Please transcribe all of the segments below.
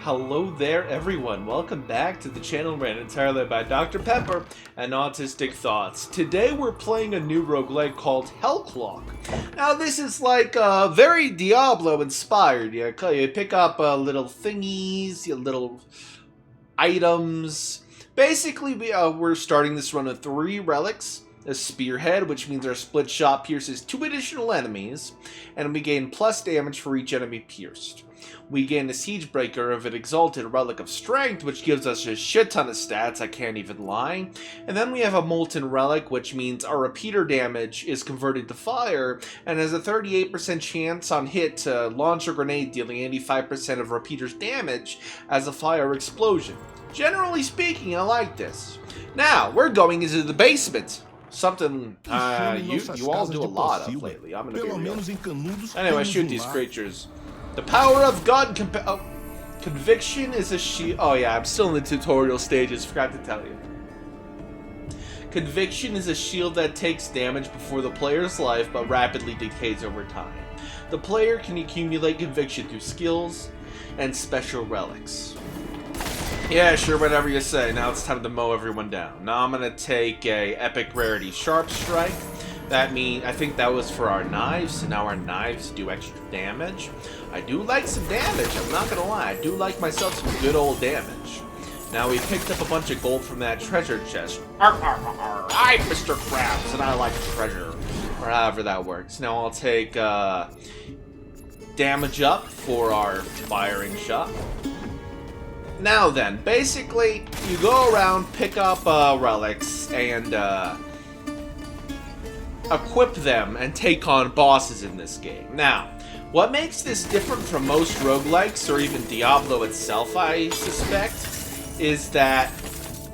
Hello there everyone, welcome back to the channel ran entirely by Dr. Pepper and Autistic Thoughts. Today we're playing a new roguelike called Hellclock. Now this is like very Diablo inspired. You pick up little thingies, little items. Basically we're starting this run with 3 relics. A spearhead, which means our split shot pierces 2 additional enemies, and we gain plus damage for each enemy pierced. We gain a siege breaker of an exalted relic of strength, which gives us a shit ton of stats, I can't even lie. And then we have a molten relic, which means our repeater damage is converted to fire, and has a 38% chance on hit to launch a grenade, dealing 85% of repeater's damage as a fire explosion. Generally speaking, I like this. Now, we're going into the basement. Something you all do a lot of lately, I'm gonna be real. Anyway, shoot these creatures. The power of God Conviction is a shield. Oh yeah, I'm still in the tutorial stages, forgot to tell you. Conviction is a shield that takes damage before the player's life, but rapidly decays over time. The player can accumulate conviction through skills and special relics. Yeah, sure, whatever you say. Now it's time to mow everyone down. Now I'm gonna take a epic rarity sharp strike. That means, I think that was for our knives, so now our knives do extra damage. I do like some damage, I'm not gonna lie. I do like myself some good old damage. Now we picked up a bunch of gold from that treasure chest. I'm Mr. Krabs, and I like treasure. Or however that works. Now I'll take damage up for our firing shot. Now then, basically, you go around, pick up relics, and equip them and take on bosses in this game. Now, what makes this different from most roguelikes, or even Diablo itself, I suspect, is that,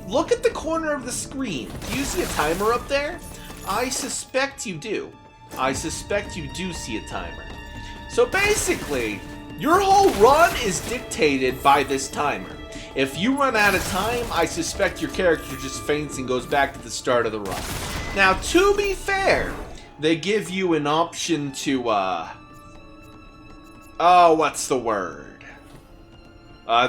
look at the corner of the screen. Do you see a timer up there? I suspect you do. I suspect you do see a timer. So basically, your whole run is dictated by this timer. If you run out of time, I suspect your character just faints and goes back to the start of the run. Now, to be fair, they give you an option to, oh, what's the word?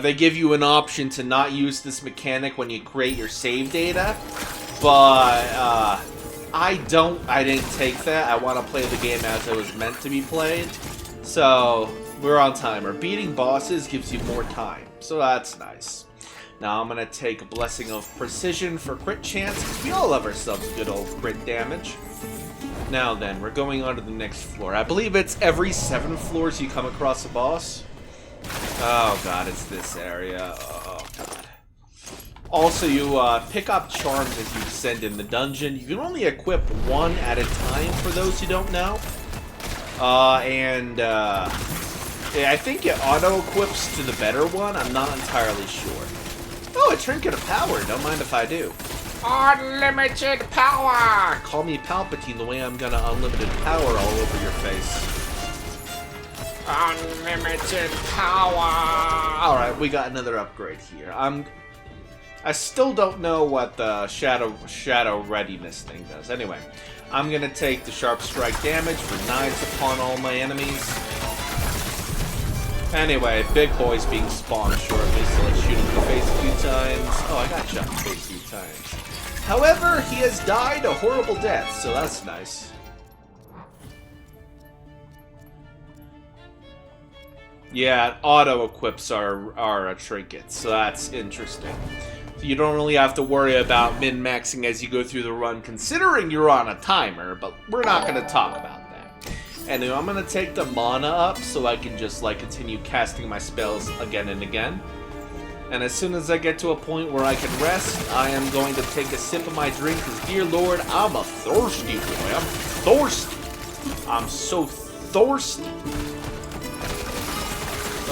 They give you an option to not use this mechanic when you create your save data, but, I didn't take that. I want to play the game as it was meant to be played, so we're on timer. Beating bosses gives you more time, so that's nice. Now I'm going to take a Blessing of Precision for crit chance, because we all love ourselves good old crit damage. Now then, we're going on to the next floor. I believe it's every 7 floors you come across a boss. Oh god, it's this area. Oh god. Also, you pick up charms as you descend in the dungeon. You can only equip 1 at a time, for those who don't know. Yeah, I think it auto-equips to the better one. I'm not entirely sure. Oh, a Trinket of Power. Don't mind if I do. Unlimited power! Call me Palpatine the way I'm gonna unlimited power all over your face. Unlimited power! Alright, we got another upgrade here. I still don't know what the shadow readiness thing does. Anyway, I'm gonna take the sharp strike damage for knives upon all my enemies. Anyway, big boy's being spawned shortly, so let's shoot him in the face a few times. Oh, I got shot in the face a few times. However, he has died a horrible death, so that's nice. Yeah, auto-equips are trinkets, so that's interesting. So you don't really have to worry about min-maxing as you go through the run, considering you're on a timer, but we're not going to talk about that. Anyway, I'm going to take the mana up so I can just, like, continue casting my spells again and again. And as soon as I get to a point where I can rest, I am going to take a sip of my drink, because, dear Lord, I'm a thirsty boy. I'm thirsty. I'm so thirsty.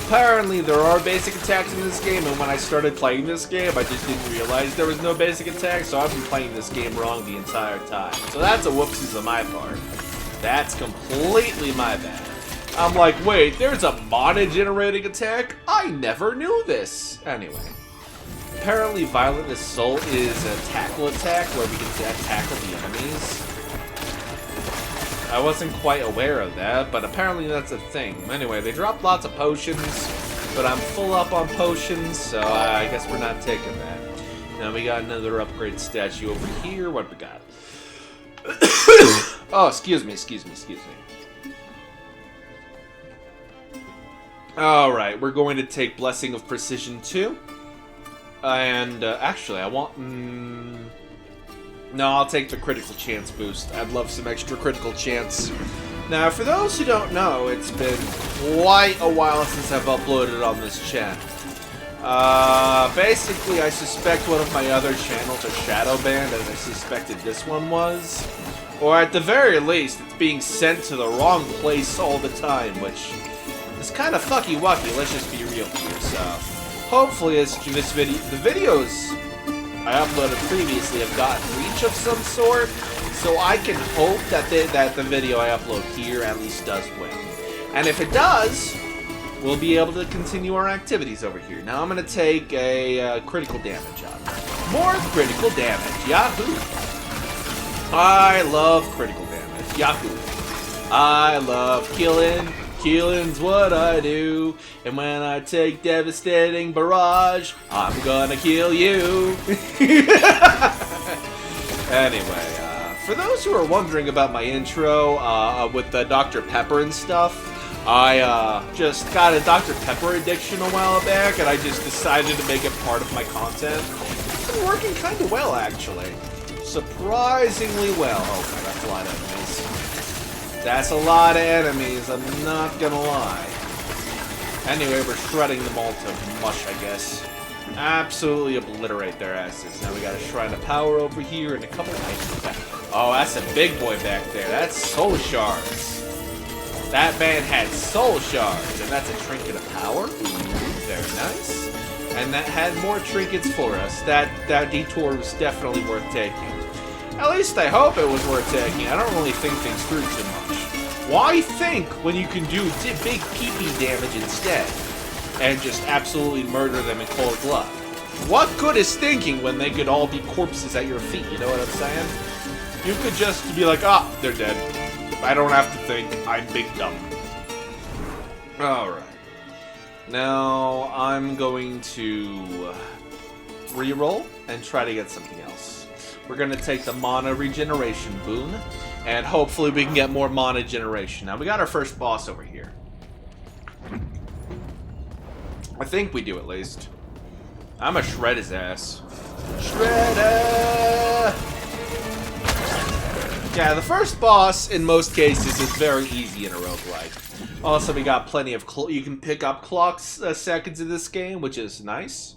Apparently, there are basic attacks in this game, and when I started playing this game, I just didn't realize there was no basic attacks, so I've been playing this game wrong the entire time. So that's a whoopsies on my part. That's completely my bad. I'm like, wait, there's a mana-generating attack? I never knew this! Anyway. Apparently, Violent Assault is a tackle attack where we can tackle the enemies. I wasn't quite aware of that, but apparently that's a thing. Anyway, they drop lots of potions. but I'm full up on potions, so I guess we're not taking that. Now we got another upgrade statue over here. What we got? Oh, excuse me. Alright, we're going to take Blessing of Precision 2. And, actually, I want... No, I'll take the critical chance boost. I'd love some extra critical chance. Now, for those who don't know, it's been quite a while since I've uploaded on this channel. Basically, I suspect one of my other channels are shadow banned, as I suspected this one was. Or at the very least, it's being sent to the wrong place all the time, which is kind of fucky-wucky, let's just be real here. So, hopefully the videos I uploaded previously have gotten reach of some sort, so I can hope that the video I upload here at least does win. And if it does, we'll be able to continue our activities over here. Now I'm going to take a critical damage on. More critical damage. Yahoo! I love critical damage. Yahoo! I love killing. Killing's what I do. And when I take devastating barrage, I'm gonna kill you. Anyway, for those who are wondering about my intro with the Dr. Pepper and stuff, I just got a Dr. Pepper addiction a while back, and I just decided to make it part of my content. It's been working kind of well, actually. Surprisingly well. Oh, God, that's a lot of enemies. That's a lot of enemies, I'm not gonna lie. Anyway, we're shredding them all to mush, I guess. Absolutely obliterate their asses. Now we got a Shrine of Power over here and a couple items back. Oh, that's a big boy back there. That's soul shards. That man had soul shards, and that's a Trinket of Power. Very nice. And that had more trinkets for us. That detour was definitely worth taking. At least I hope it was worth taking. I don't really think things through too much. Why think when you can do big PP damage instead? And just absolutely murder them in cold blood? What good is thinking when they could all be corpses at your feet, you know what I'm saying? You could just be like, ah, they're dead. I don't have to think, I'm big dumb. Alright. Now, I'm going to reroll and try to get something else. We're going to take the mana regeneration boon, and hopefully we can get more mana generation. Now, we got our first boss over here. I think we do, at least. I'm gonna shred his ass. Shredder! Yeah, the first boss, in most cases, is very easy in a roguelike. Also, we got plenty of... you can pick up clock seconds in this game, which is nice.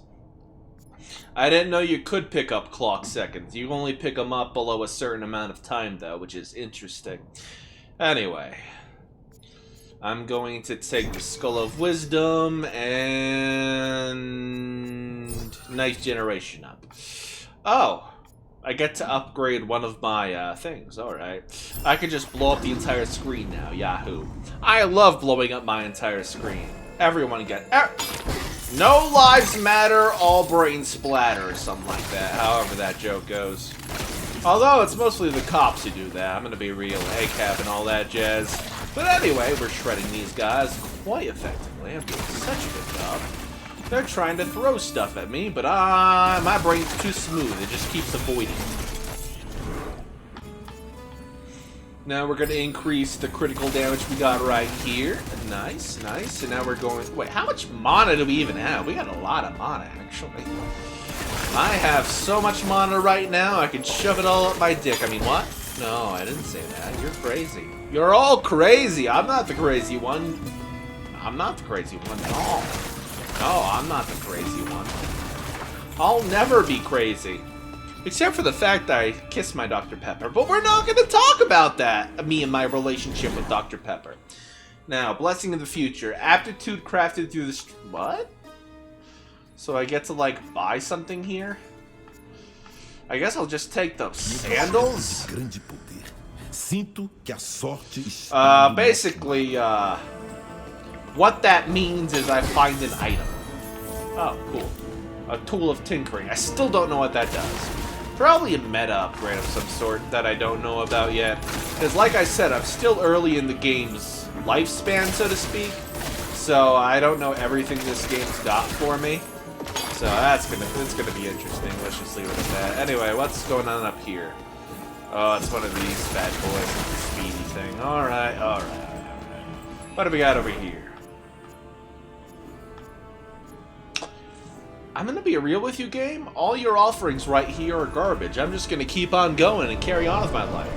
I didn't know you could pick up clock seconds. You only pick them up below a certain amount of time, though, which is interesting. Anyway, I'm going to take the Skull of Wisdom and Knife Generation up. Oh, I get to upgrade one of my things. Alright. I can just blow up the entire screen now. Yahoo. I love blowing up my entire screen. Everyone get... no lives matter, all brain splatter, or something like that, however that joke goes. Although, it's mostly the cops who do that, I'm gonna be real, ACAB and all that jazz. But anyway, we're shredding these guys quite effectively. I'm doing such a good job. They're trying to throw stuff at me, but my brain's too smooth, it just keeps avoiding. Now we're going to increase the critical damage we got right here. Nice, nice. And now we're going... wait, how much mana do we even have? We got a lot of mana, actually. I have so much mana right now, I can shove it all up my dick. I mean, what? No, I didn't say that. You're crazy. You're all crazy. I'm not the crazy one. I'm not the crazy one at all. No, I'm not the crazy one. I'll never be crazy. Except for the fact that I kissed my Dr. Pepper. But we're not going to talk about that, me and my relationship with Dr. Pepper. Now, Blessing of the Future. Aptitude crafted through the... what? So I get to, like, buy something here? I guess I'll just take those sandals? Basically, what that means is I find an item. Oh, cool. A tool of tinkering. I still don't know what that does. Probably a meta upgrade of some sort that I don't know about yet. Because like I said, I'm still early in the game's lifespan, so to speak. So I don't know everything this game's got for me. So it's gonna be interesting. Let's just leave it at that. Anyway, what's going on up here? Oh, it's one of these bad boys with the speedy thing. Alright. What do we got over here? I'm gonna be real with you, game. All your offerings right here are garbage. I'm just gonna keep on going and carry on with my life.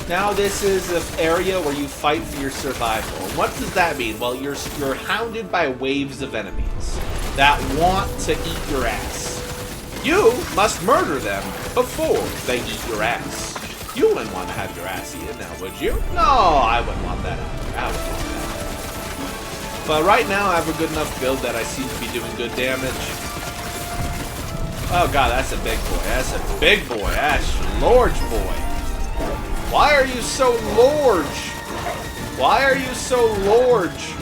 Now this is an area where you fight for your survival. What does that mean? Well, you're hounded by waves of enemies that want to eat your ass. You must murder them before they eat your ass. You wouldn't want to have your ass eaten now, would you? No, I wouldn't want that either. I wouldn't want that. But right now, I have a good enough build that I seem to be doing good damage. Oh god, that's a big boy. That's a big boy. That's large boy. Why are you so large? Why are you so large?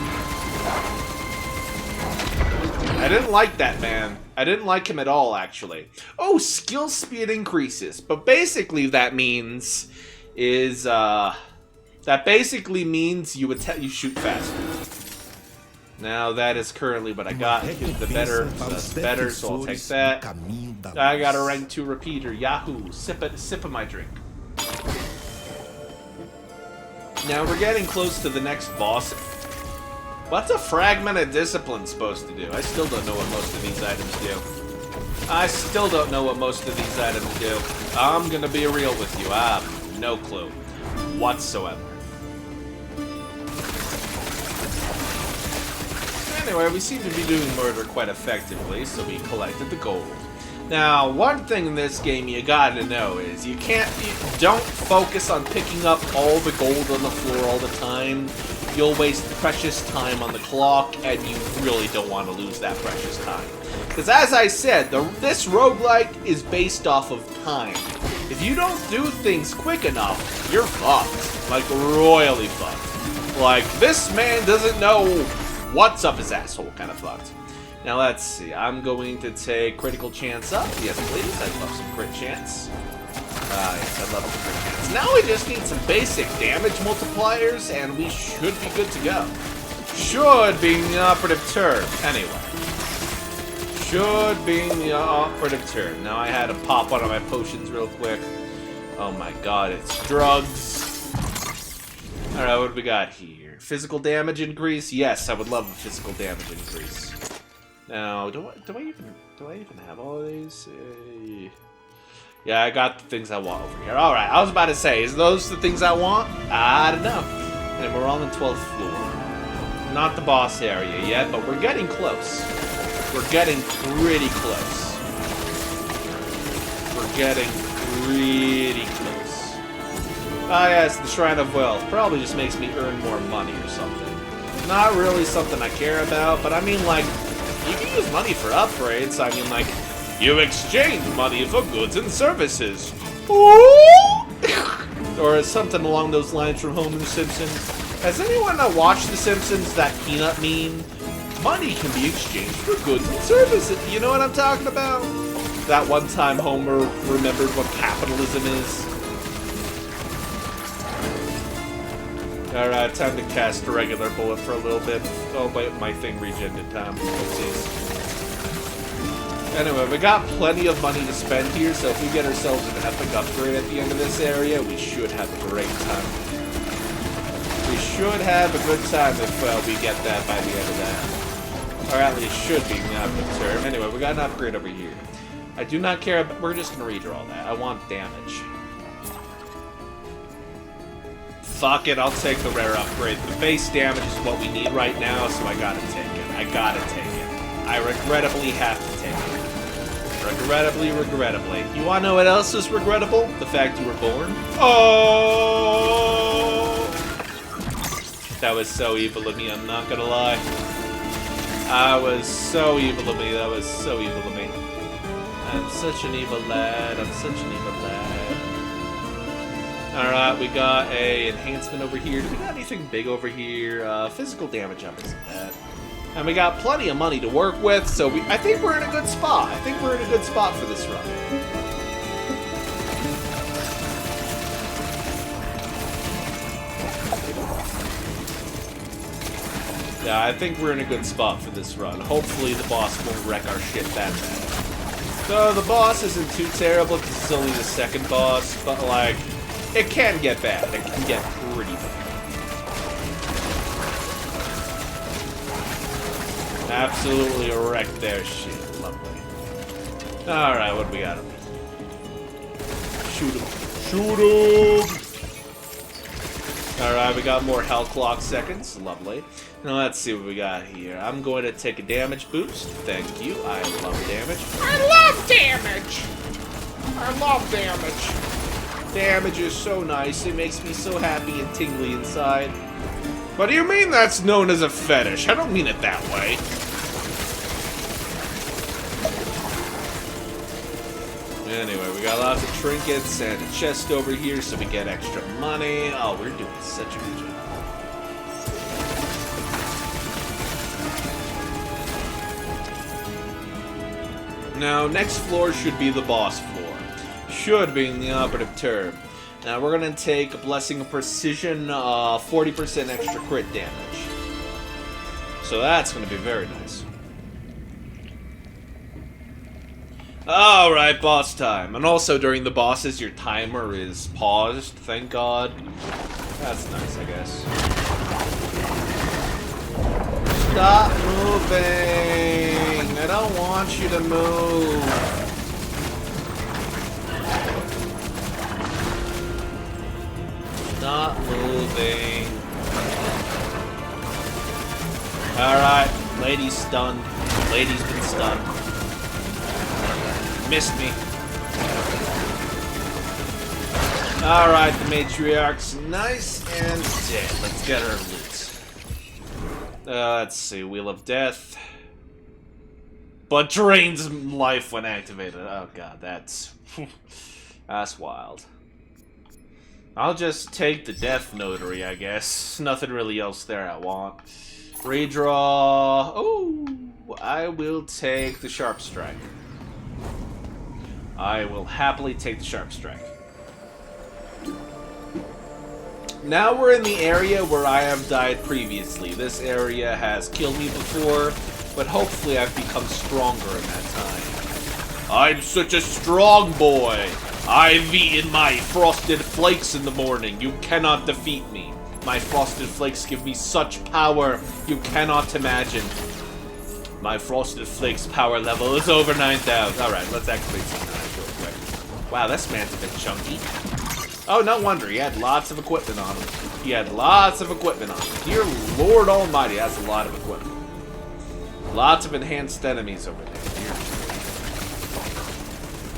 I didn't like that man. I didn't like him at all, actually. Oh, skill speed increases. But basically that means is, you shoot faster. Now that is currently what I got. The better, that's better, so I'll take that. I got a rank 2 repeater. Yahoo! Sip of my drink. Now we're getting close to the next boss. What's a fragment of discipline supposed to do? I still don't know what most of these items do. I'm gonna be real with you. I have no clue whatsoever. Anyway, we seem to be doing murder quite effectively, so we collected the gold. Now, one thing in this game you gotta know is you don't focus on picking up all the gold on the floor all the time. You'll waste precious time on the clock, and you really don't want to lose that precious time. Because as I said, this roguelike is based off of time. If you don't do things quick enough, you're fucked. Like, royally fucked. Like, this man doesn't know what's up his asshole kind of fucked. Now let's see, I'm going to take critical chance up. Yes, please. I'd love some crit chance. Yes, I love the crit chance. Now we just need some basic damage multipliers, and we should be good to go. Should being the operative term. Anyway. Should being the operative term. Now I had to pop one of my potions real quick. Oh my god, it's drugs. Alright, what do we got here? Physical damage increase? Yes, I would love a physical damage increase. Now, do I even have all of these? Yeah, I got the things I want over here. Alright, I was about to say, is those the things I want? I don't know. And we're on the 12th floor. Not the boss area yet, but we're getting close. We're getting pretty close. We're getting pretty close. Ah yes, the Shrine of Wealth. Probably just makes me earn more money or something. Not really something I care about, but I mean like, you can use money for upgrades. I mean, like, you exchange money for goods and services. Or something along those lines from Homer Simpson. Has anyone watched The Simpsons, that peanut meme? Money can be exchanged for goods and services. You know what I'm talking about? That one time Homer remembered what capitalism is. Alright, time to cast a regular bullet for a little bit. Oh wait, my thing regened time. Oopsies. Anyway, we got plenty of money to spend here, so if we get ourselves an epic upgrade at the end of this area, we should have a great time. We should have a good time if we get that by the end of that. Or at least should be not the term. Anyway, we got an upgrade over here. I do not care about, we're just gonna redraw that. I want damage. Fuck it, I'll take the rare upgrade. The base damage is what we need right now, so I gotta take it. I gotta take it. I regrettably have to take it. Regrettably. You wanna know what else is regrettable? The fact you were born? Oh! That was so evil of me, I'm not gonna lie. I was so evil of me, that was so evil of me. I'm such an evil lad, I'm such an evil lad. Alright, we got a enhancement over here. Do we got anything big over here? Physical damage up isn't bad. And we got plenty of money to work with, so I think we're in a good spot. I think we're in a good spot for this run. Yeah, I think we're in a good spot for this run. Hopefully the boss won't wreck our shit that bad. So the boss isn't too terrible because it's only the second boss, but like, it can get bad. It can get pretty bad. Absolutely wreck their shit. Lovely. Alright, what do we got? Shoot him. Shoot him! Alright, we got more health clock seconds. Lovely. Now let's see what we got here. I'm going to take a damage boost. Thank you. I love damage. I love damage! I love damage. Damage is so nice. It makes me so happy and tingly inside. What do you mean that's known as a fetish? I don't mean it that way. Anyway, we got lots of trinkets and a chest over here so we get extra money. Oh, we're doing such a good job. Now, next floor should be the boss floor. Should being the operative term. Now, we're going to take a Blessing of Precision, 40% extra crit damage. So that's going to be very nice. Alright, boss time. And also, during the bosses, your timer is paused, thank God. That's nice, I guess. Stop moving! I don't want you to move. Not moving. Alright, lady's stunned. Lady's been stunned. Missed me. Alright, the matriarch's nice and dead. Let's get her loot. Let's see, Wheel of Death. But drains life when activated. Oh god, that's wild. I'll just take the Death Notary, I guess. Nothing really else there I want. Redraw. Oh, I will take the Sharp Strike. I will happily take the Sharp Strike. Now we're in the area where I have died previously. This area has killed me before, but hopefully I've become stronger in that time. I'm such a strong boy. I've eaten my Frosted Flakes in the morning. You cannot defeat me. My Frosted Flakes give me such power you cannot imagine. My Frosted Flakes power level is over 9,000. Alright, let's activate some knives real quick. Wow, this man's a bit chunky. Oh, no wonder. He had lots of equipment on him. He had lots of equipment on him. Dear Lord Almighty, that's a lot of equipment. Lots of enhanced enemies over there.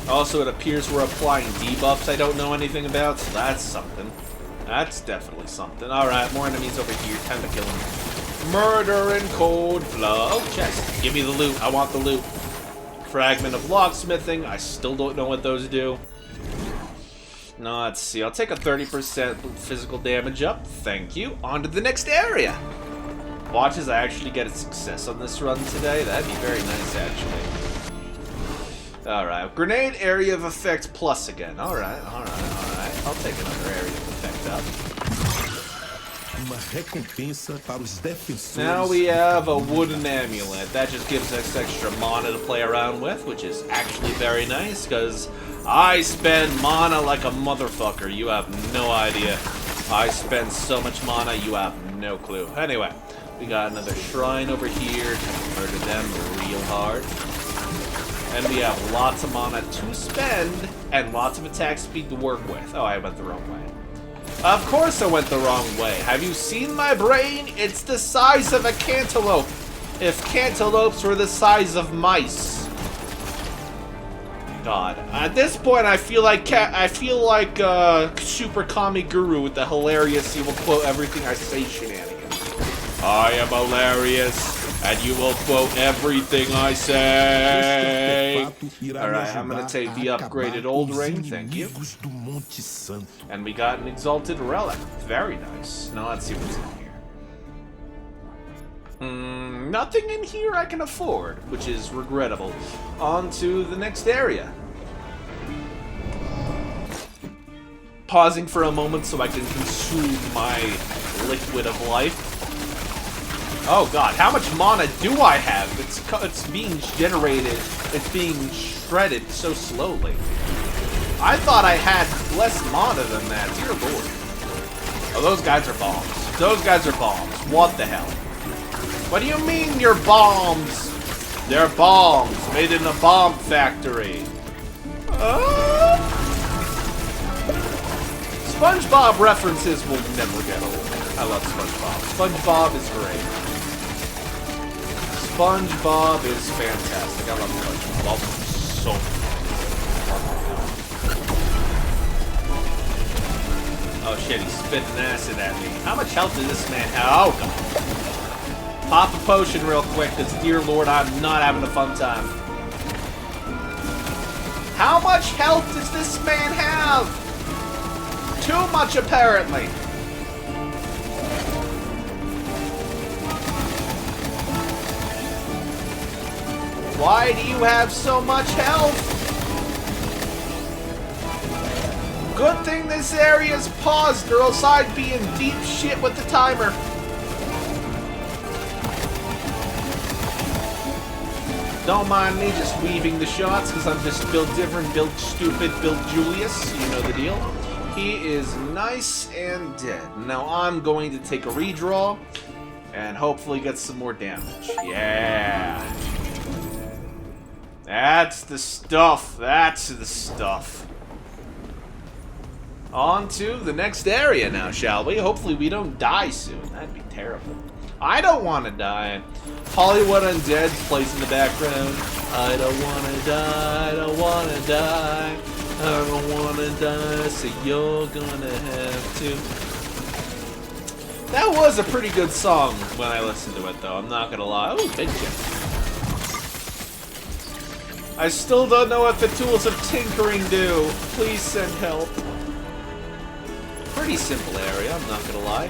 Also, it appears we're applying debuffs I don't know anything about, so that's something. That's definitely something. Alright, more enemies over here. Time to kill them. Murder in cold blood. Oh, chest. Give me the loot. I want the loot. Fragment of locksmithing. I still don't know what those do. No, let's see. I'll take a 30% physical damage up. Thank you. On to the next area. Watch as I actually get a success on this run today. That'd be very nice, actually. Alright. Grenade area of effect plus again. Alright. I'll take another area of effect up. Now we have a wooden amulet. That just gives us extra mana to play around with, which is actually very nice, because I spend mana like a motherfucker. You have no idea. I spend so much mana, you have no clue. Anyway, we got another shrine over here to murder them real hard. And we have lots of mana to spend, and lots of attack speed to work with. Oh, I went the wrong way. Of course I went the wrong way. Have you seen my brain? It's the size of a cantaloupe. If cantaloupes were the size of mice. God. At this point, I feel like Super Kami Guru with the hilarious, he will quote everything I say shenanigans. I am hilarious, and you will quote everything I say. Alright, I'm gonna take the upgraded old ring, thank you. And we got an exalted relic. Very nice. Now let's see what's in here. Nothing in here I can afford, which is regrettable. On to the next area. Pausing for a moment so I can consume my liquid of life. Oh god, how much mana do I have? It's being generated, it's being shredded so slowly. I thought I had less mana than that, dear lord. Oh, those guys are bombs. Those guys are bombs. What the hell? What do you mean you're bombs? They're bombs, made in a bomb factory. SpongeBob references will never get old. I love SpongeBob. SpongeBob is great. SpongeBob is fantastic. I love SpongeBob so much. Oh shit, he's spitting acid at me. How much health does this man have? Oh god. Pop a potion real quick, because dear lord, I'm not having a fun time. How much health does this man have? Too much, apparently. Why do you have so much health? Good thing this area's paused, or else I'd be in deep shit with the timer. Don't mind me just weaving the shots, because I'm just built different, built stupid, built Julius. You know the deal. He is nice and dead. Now I'm going to take a redraw, and hopefully get some more damage. Yeah. That's the stuff. That's the stuff. On to the next area now, shall we? Hopefully we don't die soon. That'd be terrible. I don't want to die. Hollywood Undead plays in the background. I don't want to die. I don't want to die. I don't want to die, so you're gonna have to. That was a pretty good song when I listened to it, though. I'm not gonna lie. Oh, big jump. I still don't know what the tools of tinkering do. Please send help. Pretty simple area, I'm not gonna lie.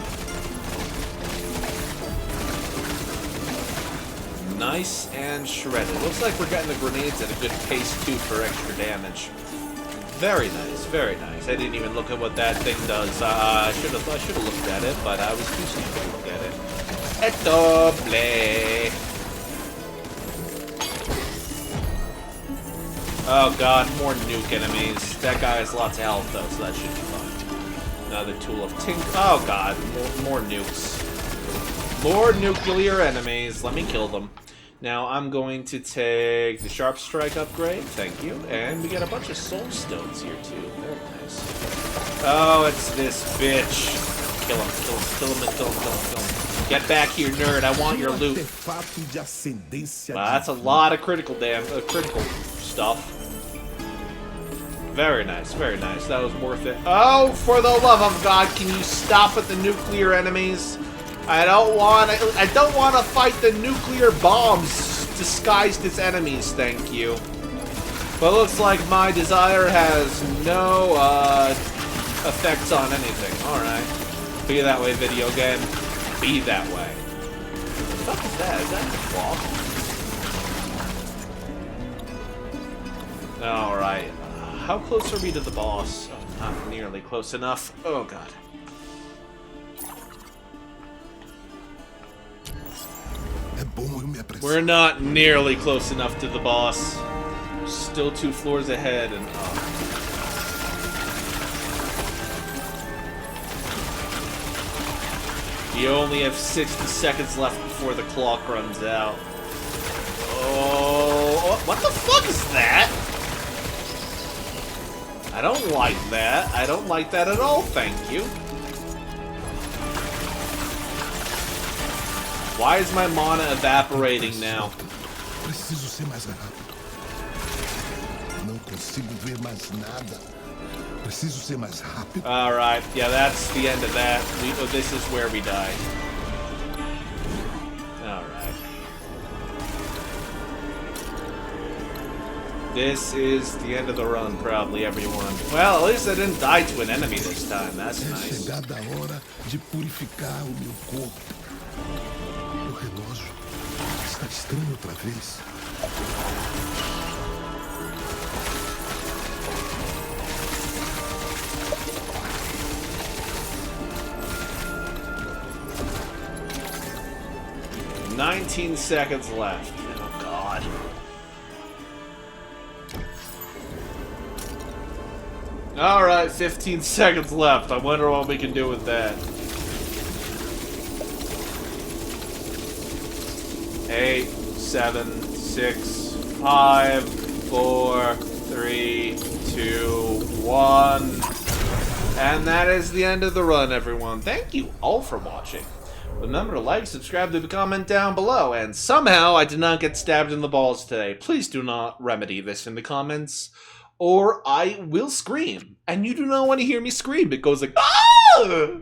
Nice and shredded. Looks like we're getting the grenades at a good pace too for extra damage. Very nice, very nice. I didn't even look at what that thing does. I should have looked at it, but I was too stupid to look at it. Etoble. Oh god, more nuke enemies. That guy has lots of health though, so that should be fun. Another tool of tink. Oh god, more nukes. More nuclear enemies. Let me kill them. Now I'm going to take the Sharp Strike upgrade. Thank you. And we get a bunch of soul stones here too. Very nice. Oh, it's this bitch. Kill him, kill him, kill him, kill him, kill him, kill him. Get back here, nerd. I want your loot. Wow, that's a lot of critical stuff. Very nice, very nice. That was worth it. Oh, for the love of God, can you stop with the nuclear enemies? I don't want to fight the nuclear bombs disguised as enemies, thank you. But it looks like my desire has no effects on anything. Alright. Be that way, video game. Be that way. What the fuck is that? Is that a clock? Alright. How close are we to the boss? Oh, not nearly close enough. Oh god. We're not nearly close enough to the boss. Still 2 floors ahead, and you only have 60 seconds left before the clock runs out. Oh, what the fuck is that? I don't like that. I don't like that at all, thank you. Why is my mana evaporating now? Alright, yeah, that's the end of that. This is where we die. Alright. This is the end of the run, probably, everyone. Well, at least I didn't die to an enemy this time. That's nice. O relógio está estranho outra vez. 15 seconds left. Oh, God. Alright, 15 seconds left. I wonder what we can do with that. 8, 7, 6, 5, 4, 3, 2, 1. And that is the end of the run, everyone. Thank you all for watching. Remember to like, subscribe, leave a comment down below. And somehow I did not get stabbed in the balls today. Please do not remedy this in the comments, or I will scream. And you do not want to hear me scream. It goes like, ah!